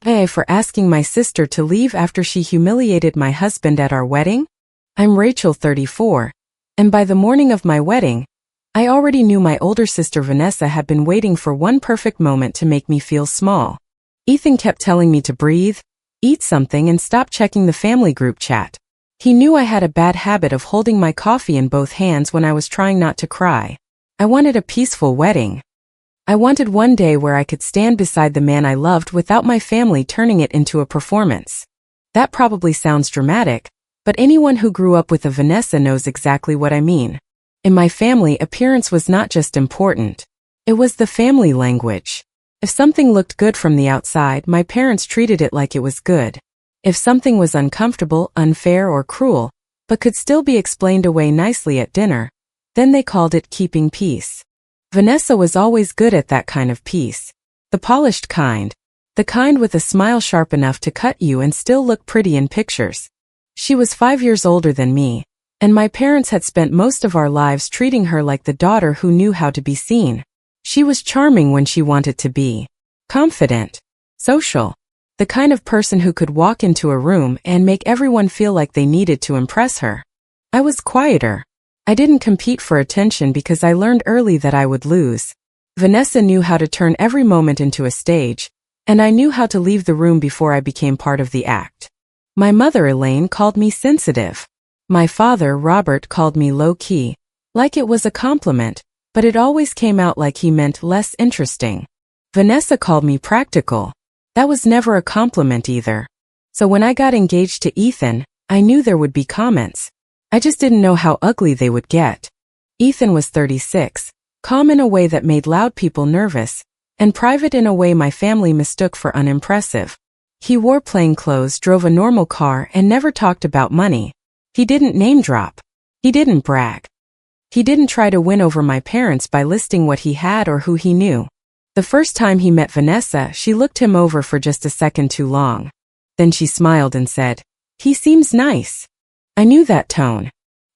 For asking my sister to leave after she humiliated my husband at our wedding? I'm Rachel, 34, and by the morning of my wedding, I already knew my older sister Vanessa had been waiting for one perfect moment to make me feel small. Ethan kept telling me to breathe, eat something, and stop checking the family group chat. He knew I had a bad habit of holding my coffee in both hands when I was trying not to cry. I wanted a peaceful wedding. I wanted one day where I could stand beside the man I loved without my family turning it into a performance. That probably sounds dramatic, but anyone who grew up with a Vanessa knows exactly what I mean. In my family, appearance was not just important. It was the family language. If something looked good from the outside, my parents treated it like it was good. If something was uncomfortable, unfair, or cruel, but could still be explained away nicely at dinner, then they called it keeping peace. Vanessa was always good at that kind of peace. The polished kind. The kind with a smile sharp enough to cut you and still look pretty in pictures. She was 5 years older than me, and my parents had spent most of our lives treating her like the daughter who knew how to be seen. She was charming when she wanted to be. Confident. Social. The kind of person who could walk into a room and make everyone feel like they needed to impress her. I was quieter. I didn't compete for attention because I learned early that I would lose. Vanessa knew how to turn every moment into a stage, and I knew how to leave the room before I became part of the act. My mother, Elaine, called me sensitive. My father, Robert, called me low-key, like it was a compliment, but it always came out like he meant less interesting. Vanessa called me practical. That was never a compliment either. So when I got engaged to Ethan, I knew there would be comments. I just didn't know how ugly they would get. Ethan was 36, calm in a way that made loud people nervous, and private in a way my family mistook for unimpressive. He wore plain clothes, drove a normal car, and never talked about money. He didn't name drop. He didn't brag. He didn't try to win over my parents by listing what he had or who he knew. The first time he met Vanessa, she looked him over for just a second too long. Then she smiled and said, "He seems nice." I knew that tone.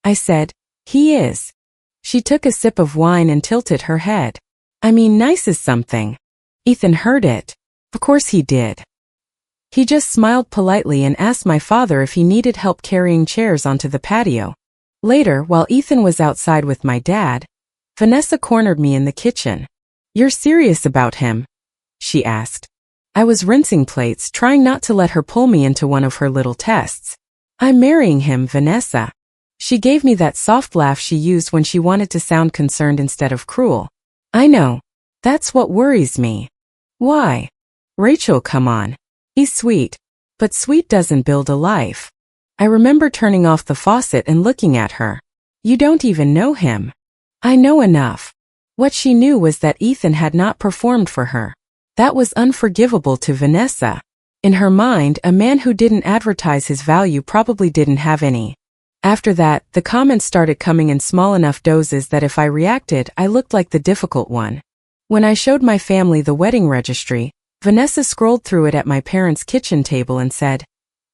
I said, "He is." She took a sip of wine and tilted her head. "I mean, nice is something." Ethan heard it. Of course he did. He just smiled politely and asked my father if he needed help carrying chairs onto the patio. Later, while Ethan was outside with my dad, Vanessa cornered me in the kitchen. "You're serious about him?" she asked. I was rinsing plates, trying not to let her pull me into one of her little tests. "I'm marrying him, Vanessa." She gave me that soft laugh she used when she wanted to sound concerned instead of cruel. "I know. That's what worries me." "Why?" "Rachel, come on. He's sweet. But sweet doesn't build a life." I remember turning off the faucet and looking at her. "You don't even know him." "I know enough." What she knew was that Ethan had not performed for her. That was unforgivable to Vanessa. In her mind, a man who didn't advertise his value probably didn't have any. After that, the comments started coming in small enough doses that if I reacted, I looked like the difficult one. When I showed my family the wedding registry, Vanessa scrolled through it at my parents' kitchen table and said,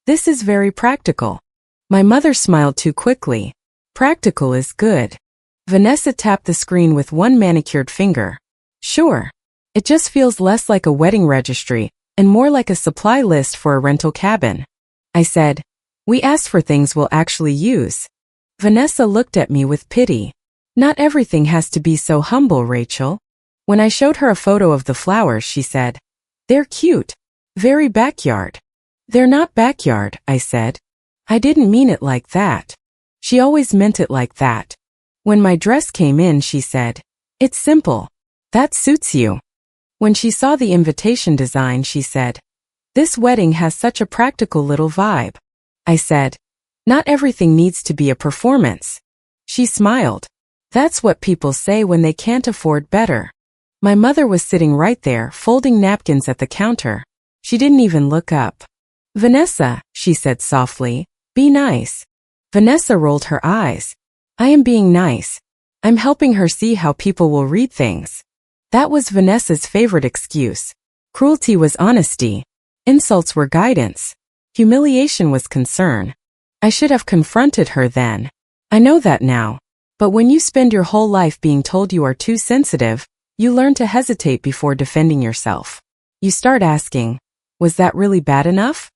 "This is very practical." My mother smiled too quickly. "Practical is good." Vanessa tapped the screen with one manicured finger. "Sure. It just feels less like a wedding registry and more like a supply list for a rental cabin." I said, "We asked for things we'll actually use." Vanessa looked at me with pity. "Not everything has to be so humble, Rachel." When I showed her a photo of the flowers, she said, "They're cute. Very backyard." "They're not backyard," I said. "I didn't mean it like that." She always meant it like that. When my dress came in, she said, "It's simple. That suits you." When she saw the invitation design, she said, "This wedding has such a practical little vibe." I said, "Not everything needs to be a performance." She smiled. "That's what people say when they can't afford better." My mother was sitting right there, folding napkins at the counter. She didn't even look up. "Vanessa," she said softly, "be nice." Vanessa rolled her eyes. "I am being nice. I'm helping her see how people will read things." That was Vanessa's favorite excuse. Cruelty was honesty. Insults were guidance. Humiliation was concern. I should have confronted her then. I know that now. But when you spend your whole life being told you are too sensitive, you learn to hesitate before defending yourself. You start asking, Was that really bad enough?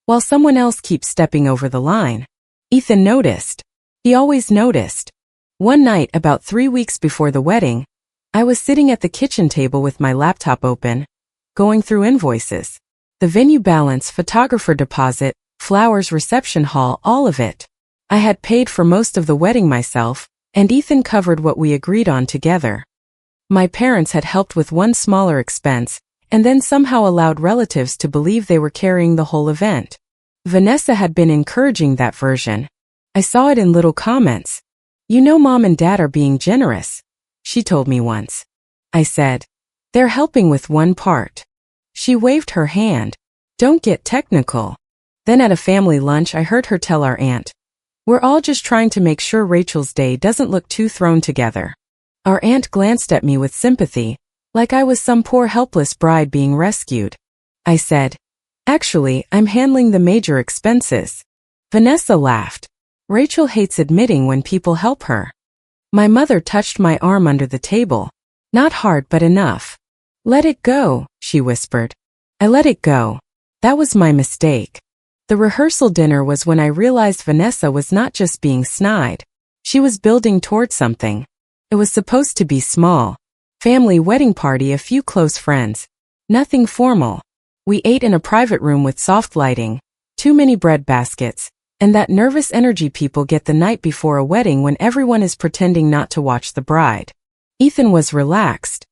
While someone else keeps stepping over the line. Ethan noticed. He always noticed. One night, about 3 weeks before the wedding, I was sitting at the kitchen table with my laptop open, going through invoices. The venue balance, photographer deposit, flowers, reception hall, all of it. I had paid for most of the wedding myself, and Ethan covered what we agreed on together. My parents had helped with one smaller expense, and then somehow allowed relatives to believe they were carrying the whole event. Vanessa had been encouraging that version. I saw it in little comments. You know, Mom and Dad are being generous, she told me once. I said, they're helping with one part. She waved her hand. Don't get technical. Then at a family lunch I heard her tell our aunt, we're all just trying to make sure Rachel's day doesn't look too thrown together. Our aunt glanced at me with sympathy, like I was some poor helpless bride being rescued. I said, actually, I'm handling the major expenses. Vanessa laughed. Rachel hates admitting when people help her. My mother touched my arm under the table. Not hard, but enough. Let it go, she whispered. I let it go. That was my mistake. The rehearsal dinner was when I realized Vanessa was not just being snide. She was building toward something. It was supposed to be small. Family wedding party, a few close friends. Nothing formal. We ate in a private room with soft lighting, too many bread baskets, and that nervous energy people get the night before a wedding when everyone is pretending not to watch the bride. Ethan was relaxed.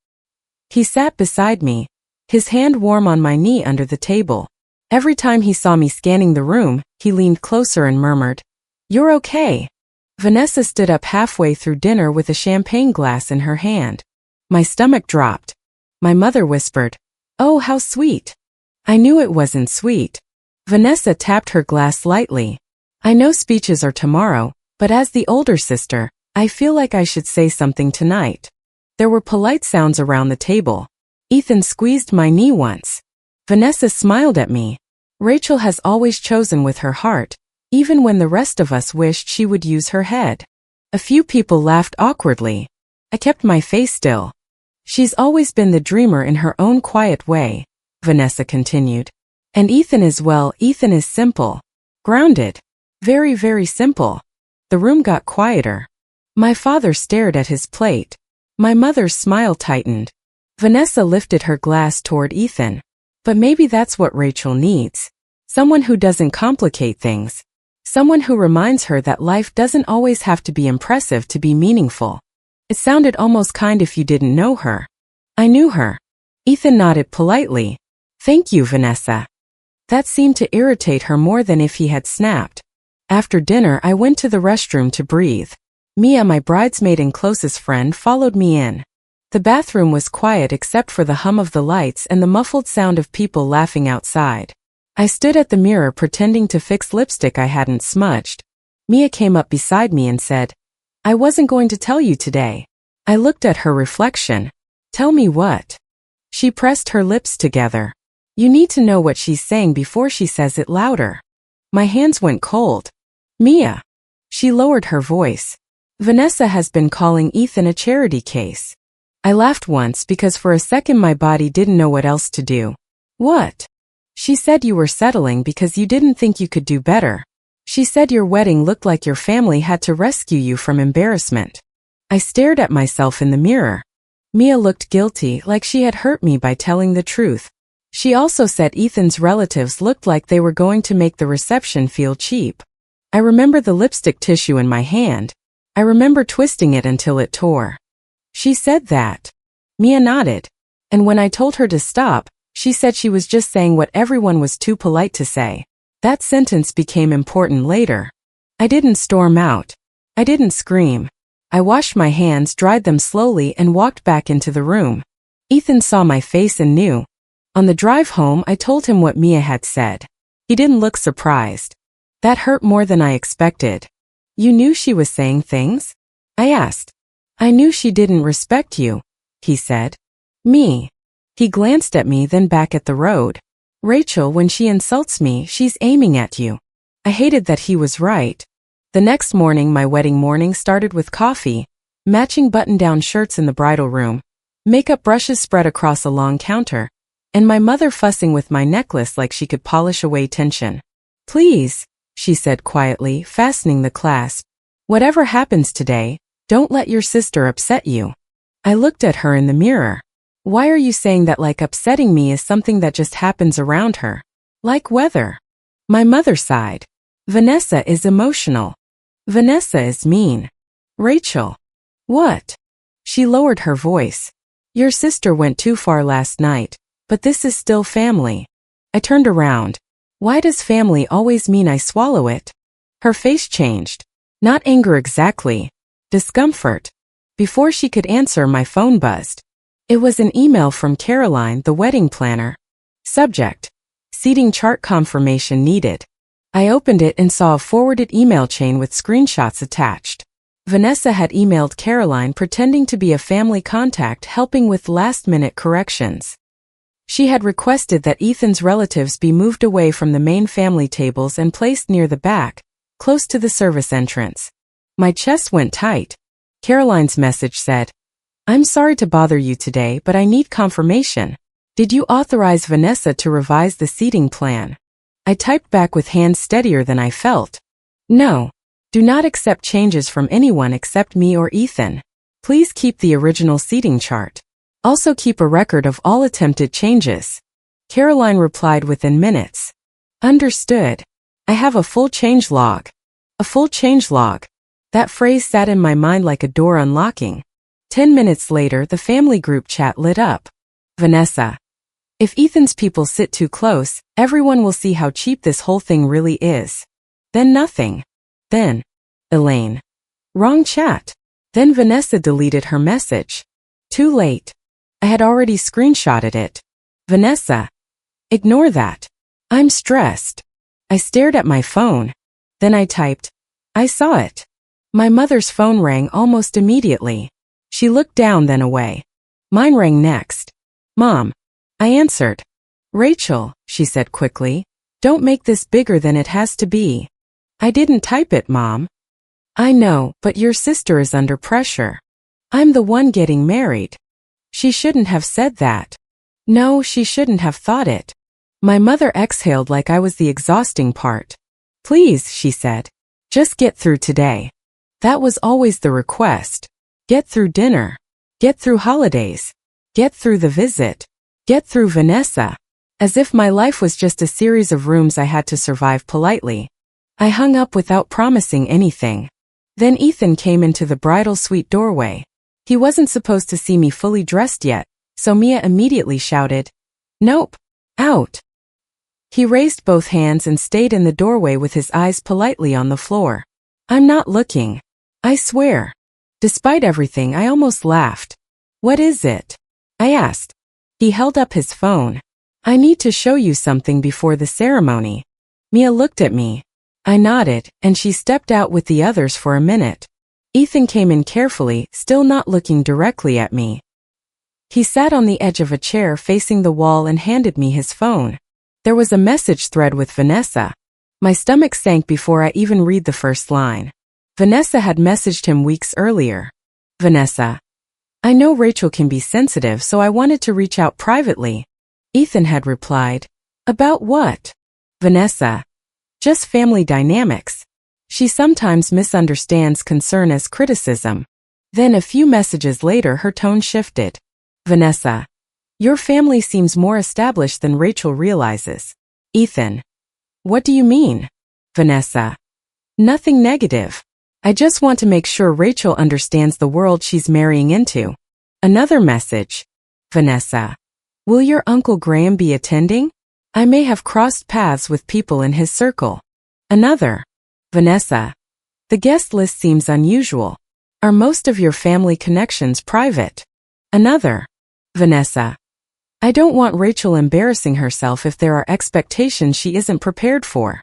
He sat beside me, his hand warm on my knee under the table. Every time he saw me scanning the room, he leaned closer and murmured, "You're okay." Vanessa stood up halfway through dinner with a champagne glass in her hand. My stomach dropped. My mother whispered, "Oh, how sweet." I knew it wasn't sweet. Vanessa tapped her glass lightly. I know speeches are tomorrow, but as the older sister, I feel like I should say something tonight. There were polite sounds around the table. Ethan squeezed my knee once. Vanessa smiled at me. Rachel has always chosen with her heart, even when the rest of us wished she would use her head. A few people laughed awkwardly. I kept my face still. She's always been the dreamer in her own quiet way, Vanessa continued. And Ethan as well. Ethan is simple. Grounded. Very, very simple. The room got quieter. My father stared at his plate. My mother's smile tightened. Vanessa lifted her glass toward Ethan. But maybe that's what Rachel needs. Someone who doesn't complicate things. Someone who reminds her that life doesn't always have to be impressive to be meaningful. It sounded almost kind if you didn't know her. I knew her. Ethan nodded politely. Thank you, Vanessa. That seemed to irritate her more than if he had snapped. After dinner, I went to the restroom to breathe. Mia, my bridesmaid and closest friend, followed me in. The bathroom was quiet except for the hum of the lights and the muffled sound of people laughing outside. I stood at the mirror pretending to fix lipstick I hadn't smudged. Mia came up beside me and said, "I wasn't going to tell you today." I looked at her reflection. Tell me what? She pressed her lips together. You need to know what she's saying before she says it louder. My hands went cold. Mia. She lowered her voice. Vanessa has been calling Ethan a charity case. I laughed once because for a second my body didn't know what else to do. What? She said you were settling because you didn't think you could do better. She said your wedding looked like your family had to rescue you from embarrassment. I stared at myself in the mirror. Mia looked guilty, like she had hurt me by telling the truth. She also said Ethan's relatives looked like they were going to make the reception feel cheap. I remember the lipstick tissue in my hand. I remember twisting it until it tore. She said that. Mia nodded. And when I told her to stop, she said she was just saying what everyone was too polite to say. That sentence became important later. I didn't storm out. I didn't scream. I washed my hands, dried them slowly, and walked back into the room. Ethan saw my face and knew. On the drive home, I told him what Mia had said. He didn't look surprised. That hurt more than I expected. You knew she was saying things? I asked. I knew she didn't respect you, he said. Me. He glanced at me, then back at the road. Rachel, when she insults me, she's aiming at you. I hated that he was right. The next morning, my wedding morning started with coffee, matching button-down shirts in the bridal room, makeup brushes spread across a long counter, And my mother fussing with my necklace like she could polish away tension. Please, she said quietly, fastening the clasp. Whatever happens today, don't let your sister upset you. I looked at her in the mirror. Why are you saying that like upsetting me is something that just happens around her? Like weather. My mother sighed. Vanessa is emotional. Vanessa is mean. Rachel. What? She lowered her voice. Your sister went too far last night, but this is still family. I turned around. Why does family always mean I swallow it? Her face changed. Not anger exactly. Discomfort. Before she could answer, my phone buzzed. It was an email from Caroline, the wedding planner. Subject: seating chart confirmation needed. I opened it and saw a forwarded email chain with screenshots attached. Vanessa had emailed Caroline pretending to be a family contact helping with last-minute corrections. She had requested that Ethan's relatives be moved away from the main family tables and placed near the back, close to the service entrance. My chest went tight. Caroline's message said, I'm sorry to bother you today, but I need confirmation. Did you authorize Vanessa to revise the seating plan? I typed back with hands steadier than I felt. No. Do not accept changes from anyone except me or Ethan. Please keep the original seating chart. Also keep a record of all attempted changes. Caroline replied within minutes. Understood. I have a full change log. A full change log. That phrase sat in my mind like a door unlocking. 10 minutes later, the family group chat lit up. Vanessa. If Ethan's people sit too close, everyone will see how cheap this whole thing really is. Then nothing. Then, Elaine. Wrong chat. Then Vanessa deleted her message. Too late. I had already screenshotted it. Vanessa. Ignore that. I'm stressed. I stared at my phone. Then I typed. I saw it. My mother's phone rang almost immediately. She looked down, then away. Mine rang next. Mom. I answered. Rachel, she said quickly, don't make this bigger than it has to be. I didn't type it, Mom. I know, but your sister is under pressure. I'm the one getting married. She shouldn't have said that. No, she shouldn't have thought it. My mother exhaled like I was the exhausting part. Please, she said. Just get through today. That was always the request. Get through dinner. Get through holidays. Get through the visit. Get through Vanessa. As if my life was just a series of rooms I had to survive politely. I hung up without promising anything. Then Ethan came into the bridal suite doorway. He wasn't supposed to see me fully dressed yet, so Mia immediately shouted, Nope. Out. He raised both hands and stayed in the doorway with his eyes politely on the floor. I'm not looking. I swear. Despite everything, I almost laughed. What is it? I asked. He held up his phone. I need to show you something before the ceremony. Mia looked at me. I nodded, and she stepped out with the others for a minute. Ethan came in carefully, still not looking directly at me. He sat on the edge of a chair facing the wall and handed me his phone. There was a message thread with Vanessa. My stomach sank before I even read the first line. Vanessa had messaged him weeks earlier. Vanessa. I know Rachel can be sensitive, so I wanted to reach out privately. Ethan had replied. About what? Vanessa. Just family dynamics. She sometimes misunderstands concern as criticism. Then a few messages later her tone shifted. Vanessa. Your family seems more established than Rachel realizes. Ethan. What do you mean? Vanessa. Nothing negative. I just want to make sure Rachel understands the world she's marrying into. Another message. Vanessa. Will your Uncle Graham be attending? I may have crossed paths with people in his circle. Another. Vanessa. The guest list seems unusual. Are most of your family connections private? Another. Vanessa. I don't want Rachel embarrassing herself if there are expectations she isn't prepared for.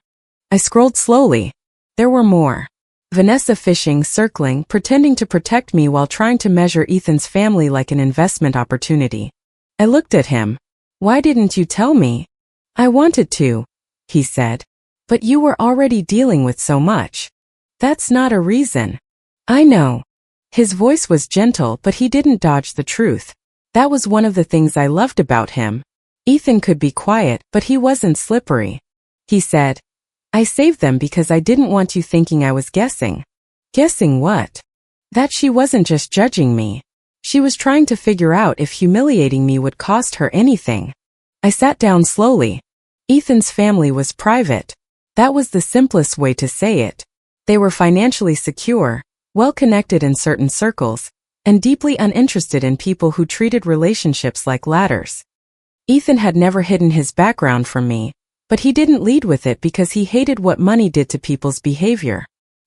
I scrolled slowly. There were more. Vanessa fishing, circling, pretending to protect me while trying to measure Ethan's family like an investment opportunity. I looked at him. Why didn't you tell me? I wanted to, he said. But you were already dealing with so much. That's not a reason. I know. His voice was gentle, but he didn't dodge the truth. That was one of the things I loved about him. Ethan could be quiet, but he wasn't slippery. He said, "I saved them because I didn't want you thinking I was guessing." Guessing what? That she wasn't just judging me. She was trying to figure out if humiliating me would cost her anything. I sat down slowly. Ethan's family was private. That was the simplest way to say it. They were financially secure, well-connected in certain circles, and deeply uninterested in people who treated relationships like ladders. Ethan had never hidden his background from me, but he didn't lead with it because he hated what money did to people's behavior.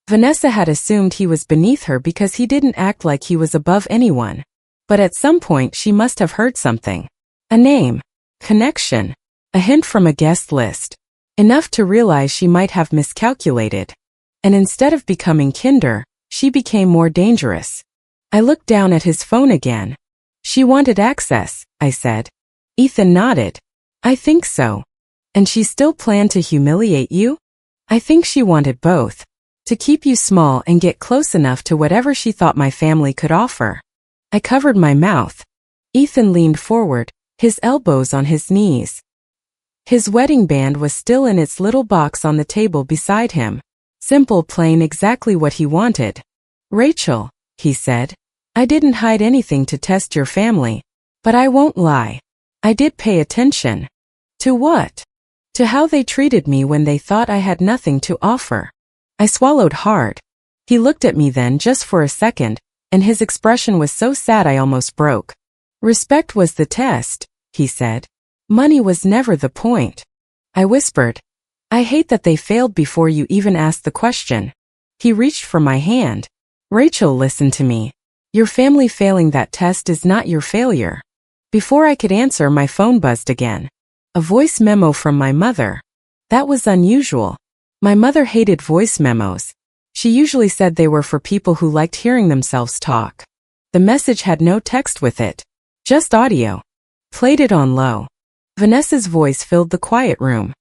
Vanessa had assumed he was beneath her because he didn't act like he was above anyone. But at some point she must have heard something. A name. Connection. A hint from a guest list. Enough to realize she might have miscalculated. And instead of becoming kinder, she became more dangerous. I looked down at his phone again. "She wanted access," I said. Ethan nodded. "I think so." "And she still planned to humiliate you?" "I think she wanted both. To keep you small and get close enough to whatever she thought my family could offer." I covered my mouth. Ethan leaned forward, his elbows on his knees. His wedding band was still in its little box on the table beside him. Simple, plain, exactly what he wanted. "Rachel," he said, "I didn't hide anything to test your family. But I won't lie. I did pay attention." "To what?" "To how they treated me when they thought I had nothing to offer." I swallowed hard. He looked at me then just for a second, and his expression was so sad I almost broke. "Respect was the test," he said. "Money was never the point." I whispered, "I hate that they failed before you even asked the question." He reached for my hand. "Rachel, listen to me. Your family failing that test is not your failure." Before I could answer, my phone buzzed again. A voice memo from my mother. That was unusual. My mother hated voice memos. She usually said they were for people who liked hearing themselves talk. The message had no text with it. Just audio. Played it on low. Vanessa's voice filled the quiet room.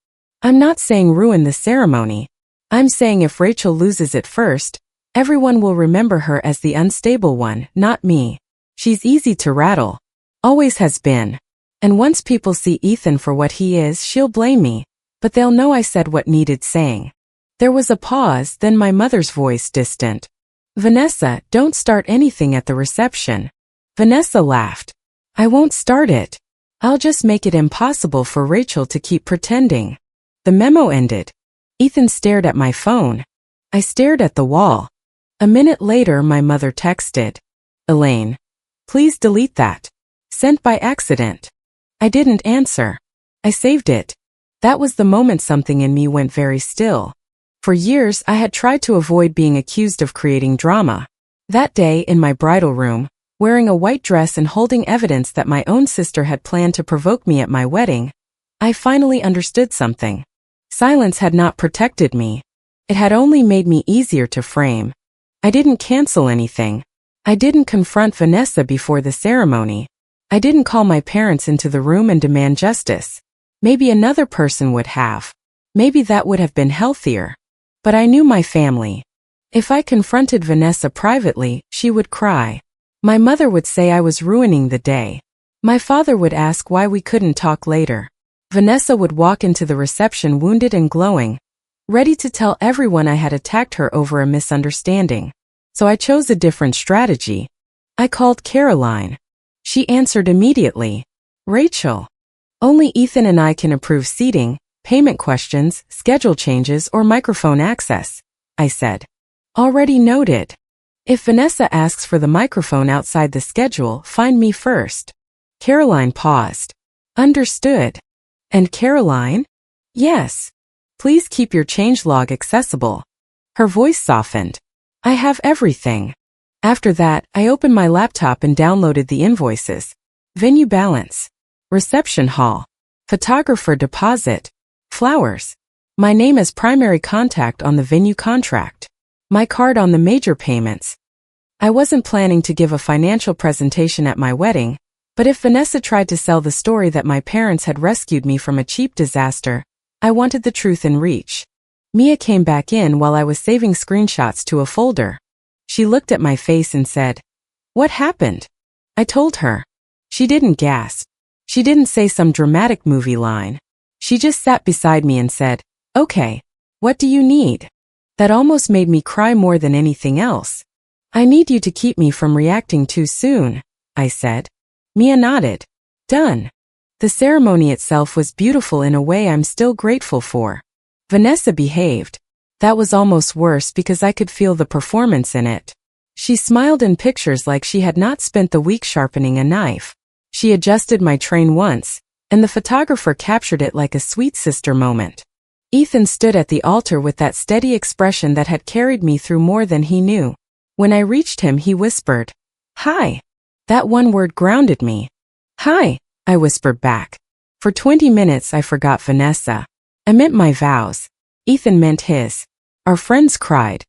"I'm not saying ruin the ceremony. I'm saying if Rachel loses it first, everyone will remember her as the unstable one, not me. She's easy to rattle. Always has been. And once people see Ethan for what he is, she'll blame me. But they'll know I said what needed saying." There was a pause, then my mother's voice, distant. "Vanessa, don't start anything at the reception." Vanessa laughed. "I won't start it. I'll just make it impossible for Rachel to keep pretending." The memo ended. Ethan stared at my phone. I stared at the wall. A minute later my mother texted, "Elaine, please delete that. Sent by accident." I didn't answer. I saved it. That was the moment something in me went very still. For years I had tried to avoid being accused of creating drama. That day in my bridal room, wearing a white dress and holding evidence that my own sister had planned to provoke me at my wedding, I finally understood something. Silence had not protected me. It had only made me easier to frame. I didn't cancel anything. I didn't confront Vanessa before the ceremony. I didn't call my parents into the room and demand justice. Maybe another person would have. Maybe that would have been healthier. But I knew my family. If I confronted Vanessa privately, she would cry. My mother would say I was ruining the day. My father would ask why we couldn't talk later. Vanessa would walk into the reception wounded and glowing, ready to tell everyone I had attacked her over a misunderstanding. So I chose a different strategy. I called Caroline. She answered immediately. "Rachel. Only Ethan and I can approve seating, payment questions, schedule changes, or microphone access," I said. "Already noted. If Vanessa asks for the microphone outside the schedule, find me first." Caroline paused. "Understood." "And Caroline?" "Yes. Please keep your changelog accessible." Her voice softened. "I have everything." After that, I opened my laptop and downloaded the invoices. Venue balance. Reception hall. Photographer deposit. Flowers. My name as primary contact on the venue contract. My card on the major payments. I wasn't planning to give a financial presentation at my wedding, but if Vanessa tried to sell the story that my parents had rescued me from a cheap disaster, I wanted the truth in reach. Mia came back in while I was saving screenshots to a folder. She looked at my face and said, "What happened?" I told her. She didn't gasp. She didn't say some dramatic movie line. She just sat beside me and said, "Okay, what do you need?" That almost made me cry more than anything else. "I need you to keep me from reacting too soon," I said. Mia nodded. "Done." The ceremony itself was beautiful in a way I'm still grateful for. Vanessa behaved. That was almost worse because I could feel the performance in it. She smiled in pictures like she had not spent the week sharpening a knife. She adjusted my train once, and the photographer captured it like a sweet sister moment. Ethan stood at the altar with that steady expression that had carried me through more than he knew. When I reached him, he whispered, "Hi." That one word grounded me. "Hi," I whispered back. For 20 minutes I forgot Vanessa. I meant my vows. Ethan meant his. Our friends cried.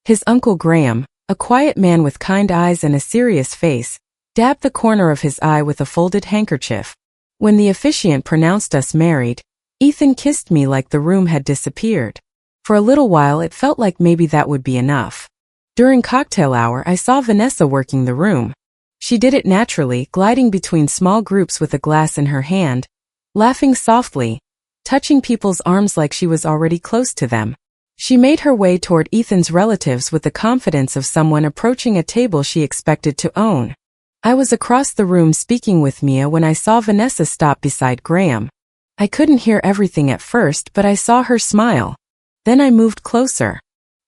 His Uncle Graham, a quiet man with kind eyes and a serious face, dabbed the corner of his eye with a folded handkerchief. When the officiant pronounced us married, Ethan kissed me like the room had disappeared. For a little while it felt like maybe that would be enough. During cocktail hour I saw Vanessa working the room. She did it naturally, gliding between small groups with a glass in her hand, laughing softly, touching people's arms like she was already close to them. She made her way toward Ethan's relatives with the confidence of someone approaching a table she expected to own. I was across the room speaking with Mia when I saw Vanessa stop beside Graham. I couldn't hear everything at first, but I saw her smile. Then I moved closer.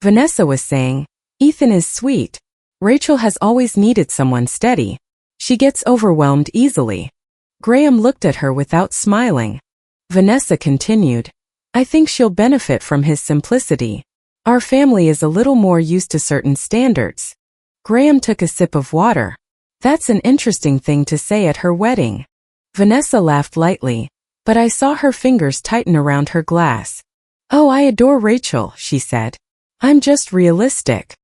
Vanessa was saying, "Ethan is sweet. Rachel has always needed someone steady. She gets overwhelmed easily." Graham looked at her without smiling. Vanessa continued, "I think she'll benefit from his simplicity. Our family is a little more used to certain standards." Graham took a sip of water. "That's an interesting thing to say at her wedding." Vanessa laughed lightly, but I saw her fingers tighten around her glass. "Oh, I adore Rachel," she said. "I'm just realistic."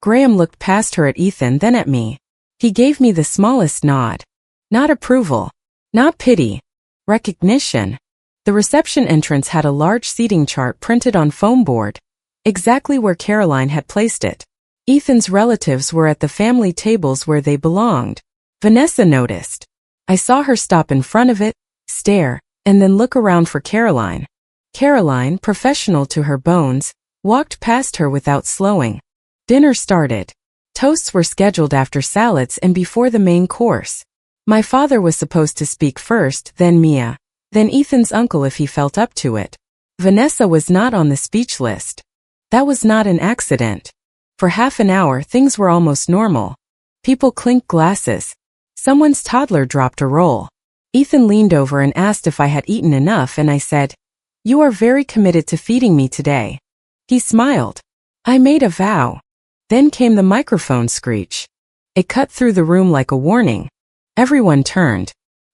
Graham looked past her at Ethan, then at me. He gave me the smallest nod. Not approval. Not pity. Recognition. The reception entrance had a large seating chart printed on foam board, exactly where Caroline had placed it. Ethan's relatives were at the family tables where they belonged. Vanessa noticed. I saw her stop in front of it, stare, and then look around for Caroline. Caroline, professional to her bones, walked past her without slowing. Dinner started. Toasts were scheduled after salads and before the main course. My father was supposed to speak first, then Mia, then Ethan's uncle if he felt up to it. Vanessa was not on the speech list. That was not an accident. For half an hour things were almost normal. People clinked glasses. Someone's toddler dropped a roll. Ethan leaned over and asked if I had eaten enough, and I said, "You are very committed to feeding me today." He smiled. I made a vow. Then came the microphone screech. It cut through the room like a warning. Everyone turned.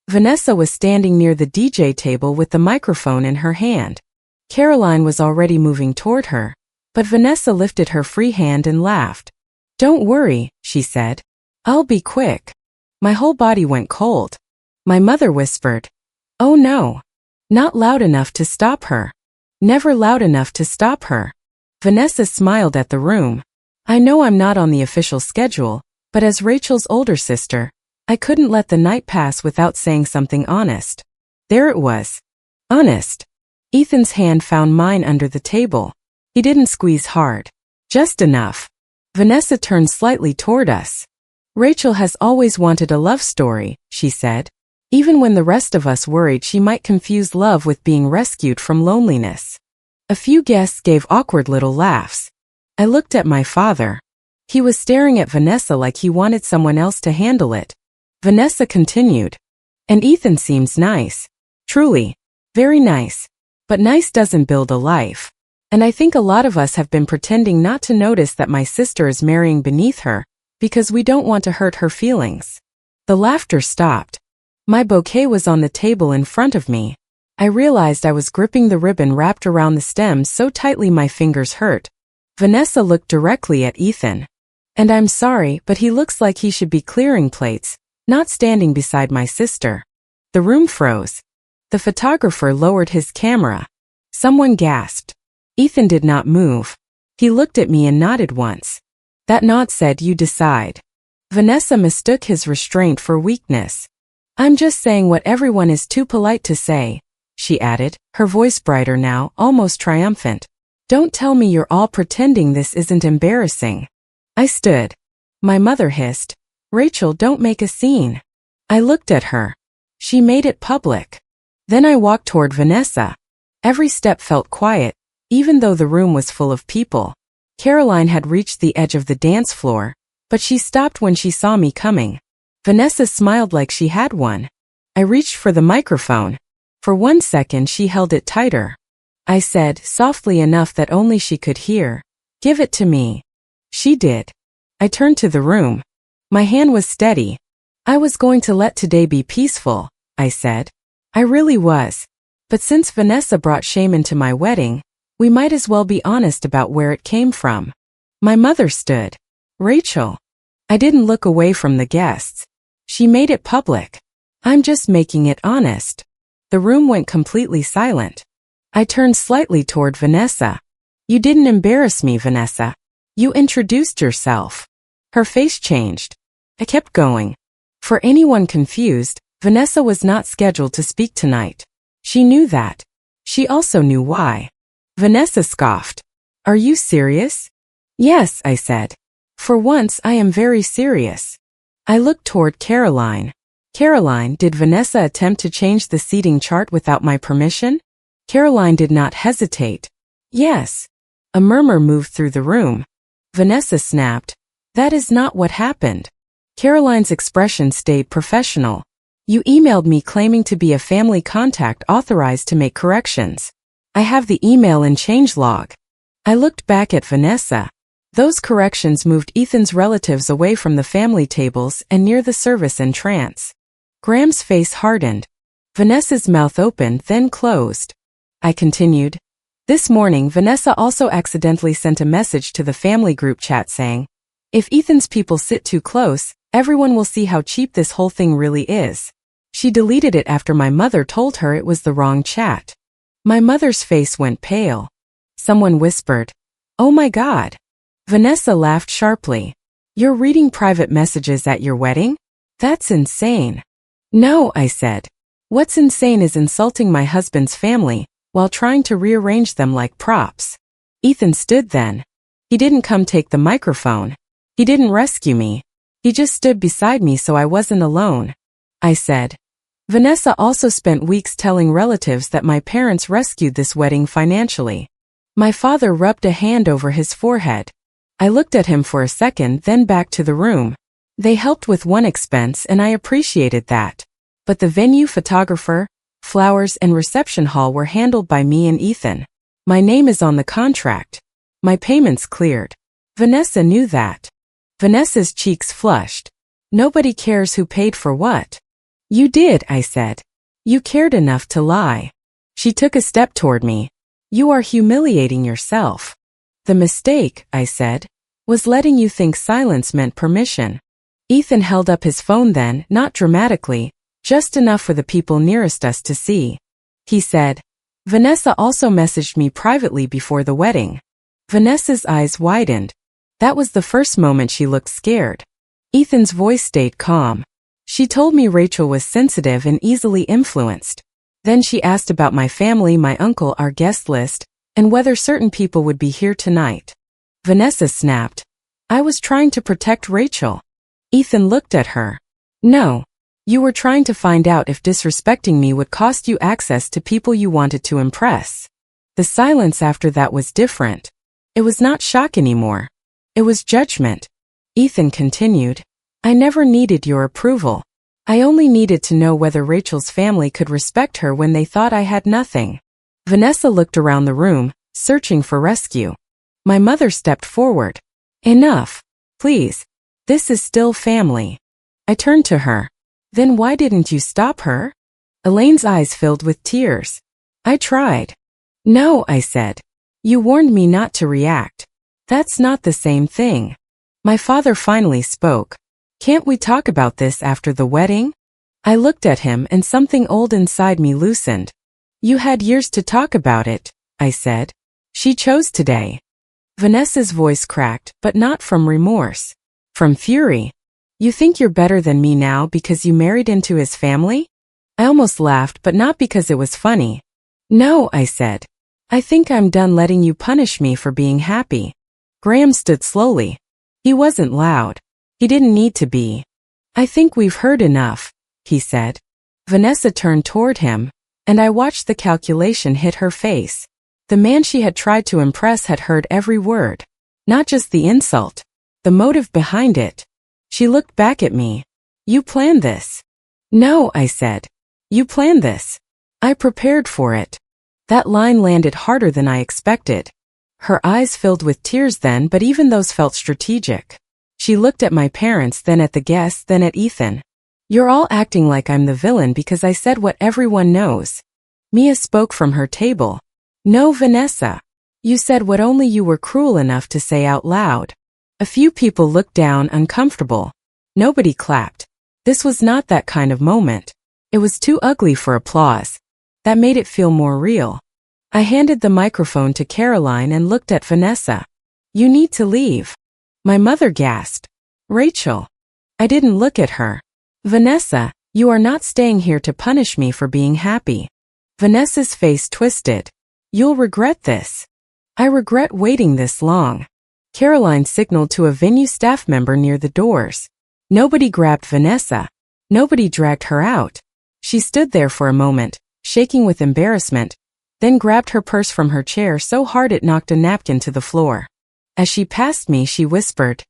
Vanessa was standing near the DJ table with the microphone in her hand. Caroline was already moving toward her, but Vanessa lifted her free hand and laughed. "Don't worry," she said. "I'll be quick." My whole body went cold. My mother whispered, "Oh no." Not loud enough to stop her. Never loud enough to stop her. Vanessa smiled at the room. I know I'm not on the official schedule, but as Rachel's older sister, I couldn't let the night pass without saying something honest. There it was. Honest. Ethan's hand found mine under the table. He didn't squeeze hard. Just enough. Vanessa turned slightly toward us. "Rachel has always wanted a love story," she said, even when the rest of us worried she might confuse love with being rescued from loneliness. A few guests gave awkward little laughs. I looked at my father. He was staring at Vanessa like he wanted someone else to handle it. Vanessa continued. "And Ethan seems nice. Truly. Very nice. But nice doesn't build a life. And I think a lot of us have been pretending not to notice that my sister is marrying beneath her, because we don't want to hurt her feelings." The laughter stopped. My bouquet was on the table in front of me. I realized I was gripping the ribbon wrapped around the stems so tightly my fingers hurt. Vanessa looked directly at Ethan. "And I'm sorry, but he looks like he should be clearing plates, not standing beside my sister." The room froze. The photographer lowered his camera. Someone gasped. Ethan did not move. He looked at me and nodded once. That nod said, "You decide." Vanessa mistook his restraint for weakness. I'm just saying what everyone is too polite to say, she added, her voice brighter now, almost triumphant. Don't tell me you're all pretending this isn't embarrassing. I stood. My mother hissed, Rachel, don't make a scene. I looked at her. She made it public. Then I walked toward Vanessa. Every step felt quiet, even though the room was full of people. Caroline had reached the edge of the dance floor, but she stopped when she saw me coming. Vanessa smiled like she had won. I reached for the microphone. For 1 second she held it tighter. I said, softly enough that only she could hear, "Give it to me." She did. I turned to the room. My hand was steady. I was going to let today be peaceful, I said. I really was. But since Vanessa brought shame into my wedding, we might as well be honest about where it came from. My mother stood. Rachel. I didn't look away from the guests. She made it public. I'm just making it honest. The room went completely silent. I turned slightly toward Vanessa. You didn't embarrass me, Vanessa. You introduced yourself. Her face changed. I kept going. For anyone confused, Vanessa was not scheduled to speak tonight. She knew that. She also knew why. Vanessa scoffed. Are you serious? Yes, I said. For once I am very serious. I looked toward Caroline. Caroline, did Vanessa attempt to change the seating chart without my permission? Caroline did not hesitate. Yes. A murmur moved through the room. Vanessa snapped. That is not what happened. Caroline's expression stayed professional. You emailed me claiming to be a family contact authorized to make corrections. I have the email and changelog. I looked back at Vanessa. Those corrections moved Ethan's relatives away from the family tables and near the service entrance. Graham's face hardened. Vanessa's mouth opened, then closed. I continued. This morning, Vanessa also accidentally sent a message to the family group chat saying, if Ethan's people sit too close, everyone will see how cheap this whole thing really is. She deleted it after my mother told her it was the wrong chat. My mother's face went pale. Someone whispered, "Oh my God." Vanessa laughed sharply. You're reading private messages at your wedding? That's insane. No, I said. What's insane is insulting my husband's family, while trying to rearrange them like props. Ethan stood then. He didn't come take the microphone. He didn't rescue me. He just stood beside me so I wasn't alone. I said. Vanessa also spent weeks telling relatives that my parents rescued this wedding financially. My father rubbed a hand over his forehead. I looked at him for a second, then back to the room. They helped with one expense and I appreciated that. But the venue, photographer, flowers and reception hall were handled by me and Ethan. My name is on the contract. My payments cleared. Vanessa knew that. Vanessa's cheeks flushed. Nobody cares who paid for what. You did, I said. You cared enough to lie. She took a step toward me. You are humiliating yourself. The mistake, I said, was letting you think silence meant permission. Ethan held up his phone then, not dramatically, just enough for the people nearest us to see. He said, Vanessa also messaged me privately before the wedding. Vanessa's eyes widened. That was the first moment she looked scared. Ethan's voice stayed calm. She told me Rachel was sensitive and easily influenced. Then she asked about my family, my uncle, our guest list, and whether certain people would be here tonight. Vanessa snapped. I was trying to protect Rachel. Ethan looked at her. No. You were trying to find out if disrespecting me would cost you access to people you wanted to impress. The silence after that was different. It was not shock anymore. It was judgment. Ethan continued. I never needed your approval. I only needed to know whether Rachel's family could respect her when they thought I had nothing. Vanessa looked around the room, searching for rescue. My mother stepped forward. Enough. Please. This is still family. I turned to her. Then why didn't you stop her? Elaine's eyes filled with tears. I tried. No, I said. You warned me not to react. That's not the same thing. My father finally spoke. Can't we talk about this after the wedding? I looked at him and something old inside me loosened. You had years to talk about it, I said. She chose today. Vanessa's voice cracked, but not from remorse. From fury. You think you're better than me now because you married into his family? I almost laughed, but not because it was funny. No, I said. I think I'm done letting you punish me for being happy. Graham stood slowly. He wasn't loud. He didn't need to be. I think we've heard enough, he said. Vanessa turned toward him, and I watched the calculation hit her face. The man she had tried to impress had heard every word. Not just the insult. The motive behind it. She looked back at me. You planned this. No, I said. You planned this. I prepared for it. That line landed harder than I expected. Her eyes filled with tears then, but even those felt strategic. She looked at my parents, then at the guests, then at Ethan. You're all acting like I'm the villain because I said what everyone knows. Mia spoke from her table. No, Vanessa. You said what only you were cruel enough to say out loud. A few people looked down, uncomfortable. Nobody clapped. This was not that kind of moment. It was too ugly for applause. That made it feel more real. I handed the microphone to Caroline and looked at Vanessa. You need to leave. My mother gasped. Rachel. I didn't look at her. Vanessa, you are not staying here to punish me for being happy. Vanessa's face twisted. You'll regret this. I regret waiting this long. Caroline signaled to a venue staff member near the doors. Nobody grabbed Vanessa. Nobody dragged her out. She stood there for a moment, shaking with embarrassment, then grabbed her purse from her chair so hard it knocked a napkin to the floor. As she passed me, she whispered,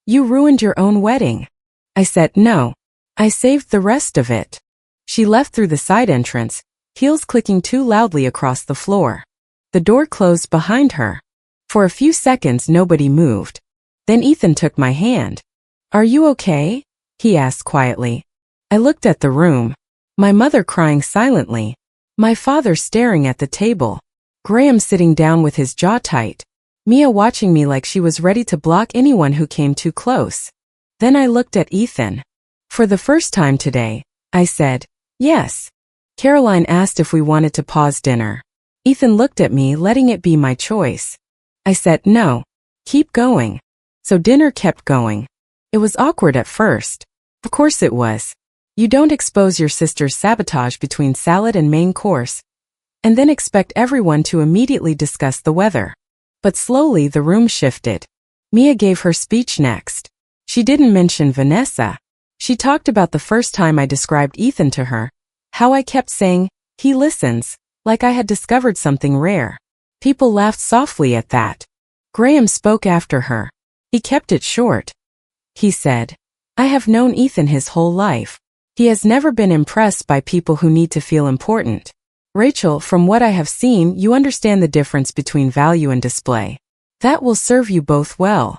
You ruined your own wedding. I said no. I saved the rest of it. She left through the side entrance, heels clicking too loudly across the floor. The door closed behind her. For a few seconds nobody moved. Then Ethan took my hand. Are you okay? He asked quietly. I looked at the room. My mother crying silently. My father staring at the table. Graham sitting down with his jaw tight. Mia watching me like she was ready to block anyone who came too close. Then I looked at Ethan. For the first time today, I said, yes. Caroline asked if we wanted to pause dinner. Ethan looked at me, letting it be my choice. I said no. Keep going. So dinner kept going. It was awkward at first. Of course it was. You don't expose your sister's sabotage between salad and main course, and then expect everyone to immediately discuss the weather. But slowly the room shifted. Mia gave her speech next. She didn't mention Vanessa. She talked about the first time I described Ethan to her, how I kept saying, he listens, like I had discovered something rare. People laughed softly at that. Graham spoke after her. He kept it short. He said, I have known Ethan his whole life. He has never been impressed by people who need to feel important. Rachel, from what I have seen, you understand the difference between value and display. That will serve you both well.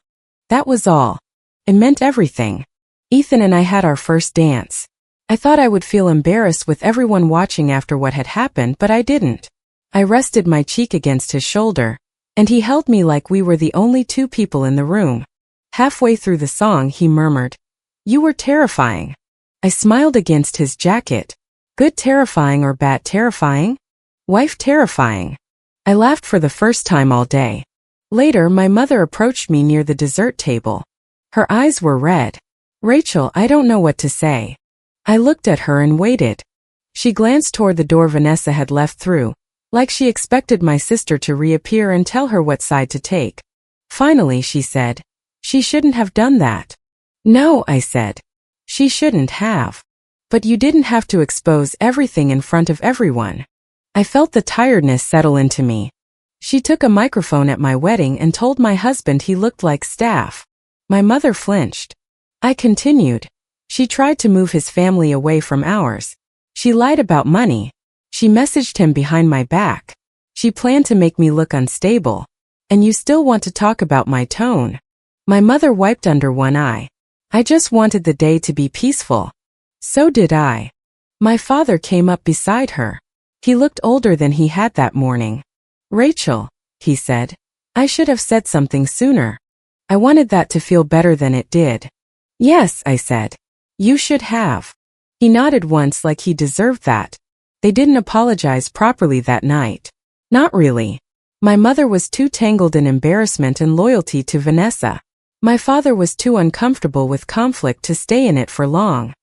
That was all. It meant everything. Ethan and I had our first dance. I thought I would feel embarrassed with everyone watching after what had happened, but I didn't. I rested my cheek against his shoulder, and he held me like we were the only two people in the room. Halfway through the song, he murmured, You were terrifying. I smiled against his jacket. Good terrifying or bad terrifying? Wife terrifying. I laughed for the first time all day. Later, my mother approached me near the dessert table. Her eyes were red. Rachel, I don't know what to say. I looked at her and waited. She glanced toward the door Vanessa had left through, like she expected my sister to reappear and tell her what side to take. Finally, she said, She shouldn't have done that. No, I said. She shouldn't have. But you didn't have to expose everything in front of everyone. I felt the tiredness settle into me. She took a microphone at my wedding and told my husband he looked like staff. My mother flinched. I continued. She tried to move his family away from ours. She lied about money. She messaged him behind my back. She planned to make me look unstable. And you still want to talk about my tone? My mother wiped under one eye. I just wanted the day to be peaceful. So did I. My father came up beside her. He looked older than he had that morning. Rachel, he said, I should have said something sooner. I wanted that to feel better than it did. Yes, I said. You should have. He nodded once like he deserved that. They didn't apologize properly that night. Not really. My mother was too tangled in embarrassment and loyalty to Vanessa. My father was too uncomfortable with conflict to stay in it for long.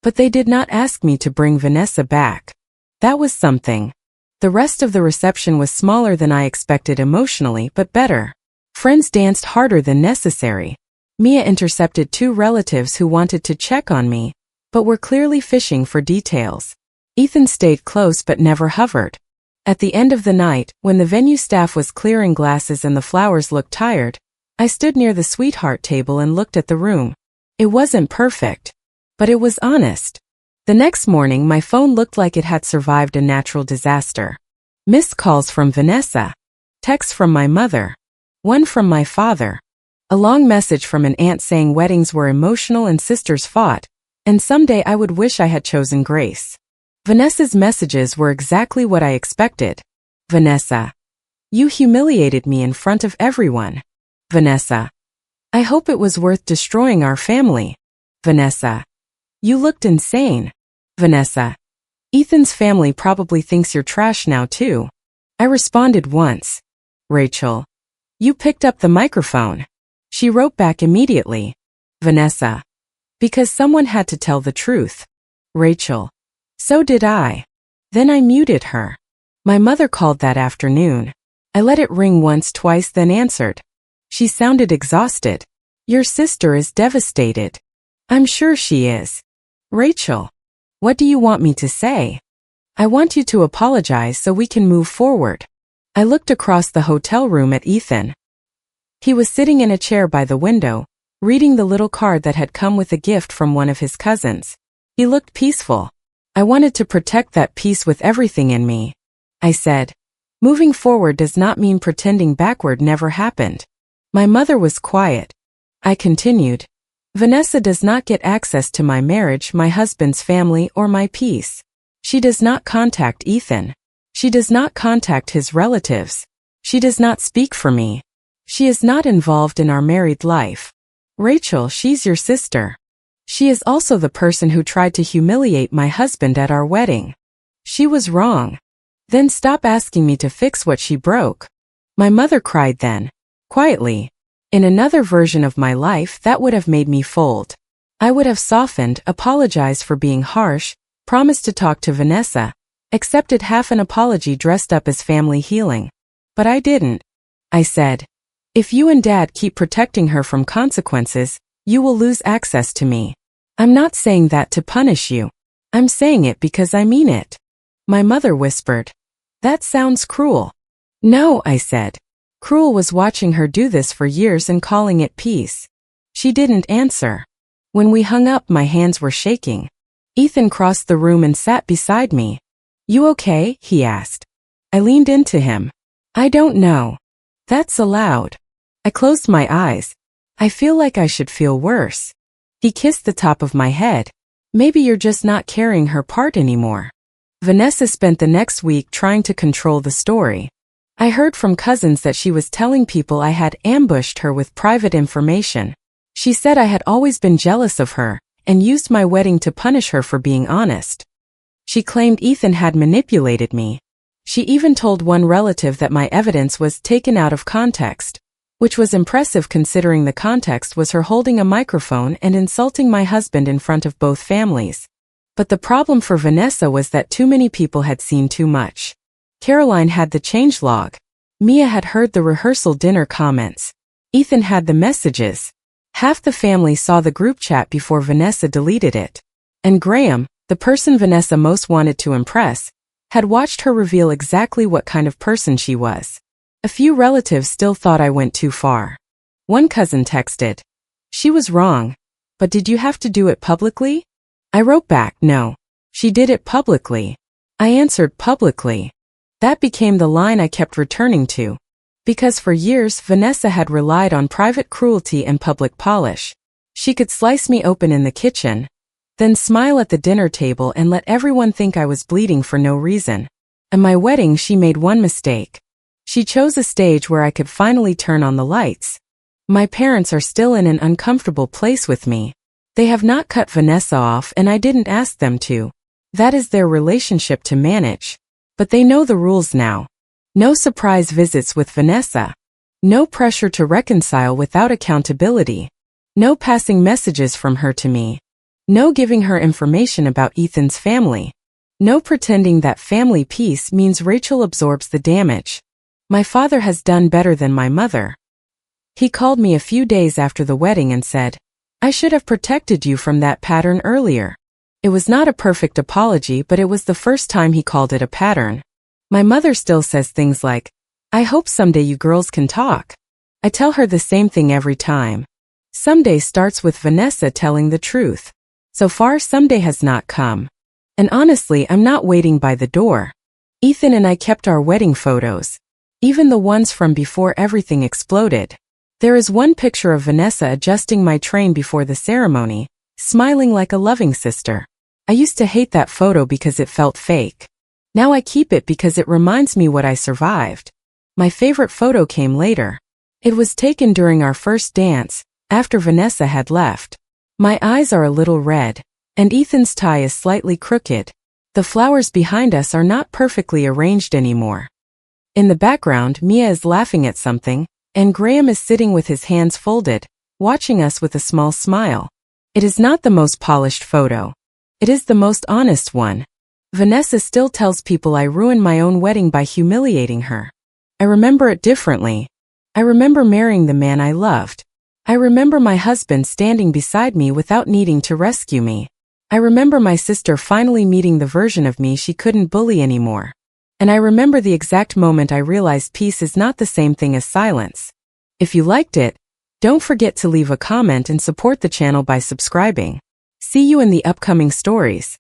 But they did not ask me to bring Vanessa back. That was something. The rest of the reception was smaller than I expected emotionally, but better. Friends danced harder than necessary. Mia intercepted 2 relatives who wanted to check on me, but were clearly fishing for details. Ethan stayed close but never hovered. At the end of the night, when the venue staff was clearing glasses and the flowers looked tired, I stood near the sweetheart table and looked at the room. It wasn't perfect, but it was honest. The next morning my phone looked like it had survived a natural disaster. Missed calls from Vanessa. Texts from my mother. One from my father. A long message from an aunt saying weddings were emotional and sisters fought, and someday I would wish I had chosen grace. Vanessa's messages were exactly what I expected. Vanessa, you humiliated me in front of everyone. Vanessa, I hope it was worth destroying our family. Vanessa, you looked insane. Vanessa, Ethan's family probably thinks you're trash now too. I responded once. Rachel, you picked up the microphone. She wrote back immediately. Vanessa, because someone had to tell the truth. Rachel, so did I. Then I muted her. My mother called that afternoon. I let it ring once, twice, then answered. She sounded exhausted. Your sister is devastated. I'm sure she is. Rachel, what do you want me to say? I want you to apologize so we can move forward. I looked across the hotel room at Ethan. He was sitting in a chair by the window, reading the little card that had come with a gift from one of his cousins. He looked peaceful. I wanted to protect that peace with everything in me. I said, moving forward does not mean pretending backward never happened. My mother was quiet. I continued, Vanessa does not get access to my marriage, my husband's family, or my peace. She does not contact Ethan. She does not contact his relatives. She does not speak for me. She is not involved in our married life. Rachel, she's your sister. She is also the person who tried to humiliate my husband at our wedding. She was wrong. Then stop asking me to fix what she broke. My mother cried then, quietly. In another version of my life, that would have made me fold. I would have softened, apologized for being harsh, promised to talk to Vanessa, accepted half an apology dressed up as family healing. But I didn't. I said, if you and Dad keep protecting her from consequences, you will lose access to me. I'm not saying that to punish you. I'm saying it because I mean it. My mother whispered, that sounds cruel. No, I said. Cruel was watching her do this for years and calling it peace. She didn't answer. When we hung up, my hands were shaking. Ethan crossed the room and sat beside me. You okay? He asked. I leaned into him. I don't know. That's allowed. I closed my eyes. I feel like I should feel worse. He kissed the top of my head. Maybe you're just not carrying her part anymore. Vanessa spent the next week trying to control the story. I heard from cousins that she was telling people I had ambushed her with private information. She said I had always been jealous of her and used my wedding to punish her for being honest. She claimed Ethan had manipulated me. She even told one relative that my evidence was taken out of context, which was impressive considering the context was her holding a microphone and insulting my husband in front of both families. But the problem for Vanessa was that too many people had seen too much. Caroline had the changelog. Mia had heard the rehearsal dinner comments. Ethan had the messages. Half the family saw the group chat before Vanessa deleted it. And Graham, the person Vanessa most wanted to impress, had watched her reveal exactly what kind of person she was. A few relatives still thought I went too far. One cousin texted, she was wrong, but did you have to do it publicly? I wrote back, no. She did it publicly. I answered publicly. That became the line I kept returning to. Because for years Vanessa had relied on private cruelty and public polish. She could slice me open in the kitchen, then smile at the dinner table and let everyone think I was bleeding for no reason. At my wedding she made one mistake. She chose a stage where I could finally turn on the lights. My parents are still in an uncomfortable place with me. They have not cut Vanessa off and I didn't ask them to. That is their relationship to manage. But they know the rules now. No surprise visits with Vanessa. No pressure to reconcile without accountability. No passing messages from her to me. No giving her information about Ethan's family. No pretending that family peace means Rachel absorbs the damage. My father has done better than my mother. He called me a few days after the wedding and said, "I should have protected you from that pattern earlier." It was not a perfect apology, but it was the first time he called it a pattern. My mother still says things like, "I hope someday you girls can talk." I tell her the same thing every time. Someday starts with Vanessa telling the truth. So far, someday has not come. And honestly, I'm not waiting by the door. Ethan and I kept our wedding photos. Even the ones from before everything exploded. There is one picture of Vanessa adjusting my train before the ceremony, smiling like a loving sister. I used to hate that photo because it felt fake. Now I keep it because it reminds me what I survived. My favorite photo came later. It was taken during our first dance, after Vanessa had left. My eyes are a little red, and Ethan's tie is slightly crooked. The flowers behind us are not perfectly arranged anymore. In the background, Mia is laughing at something, and Graham is sitting with his hands folded, watching us with a small smile. It is not the most polished photo. It is the most honest one. Vanessa still tells people I ruined my own wedding by humiliating her. I remember it differently. I remember marrying the man I loved. I remember my husband standing beside me without needing to rescue me. I remember my sister finally meeting the version of me she couldn't bully anymore. And I remember the exact moment I realized peace is not the same thing as silence. If you liked it, don't forget to leave a comment and support the channel by subscribing. See you in the upcoming stories.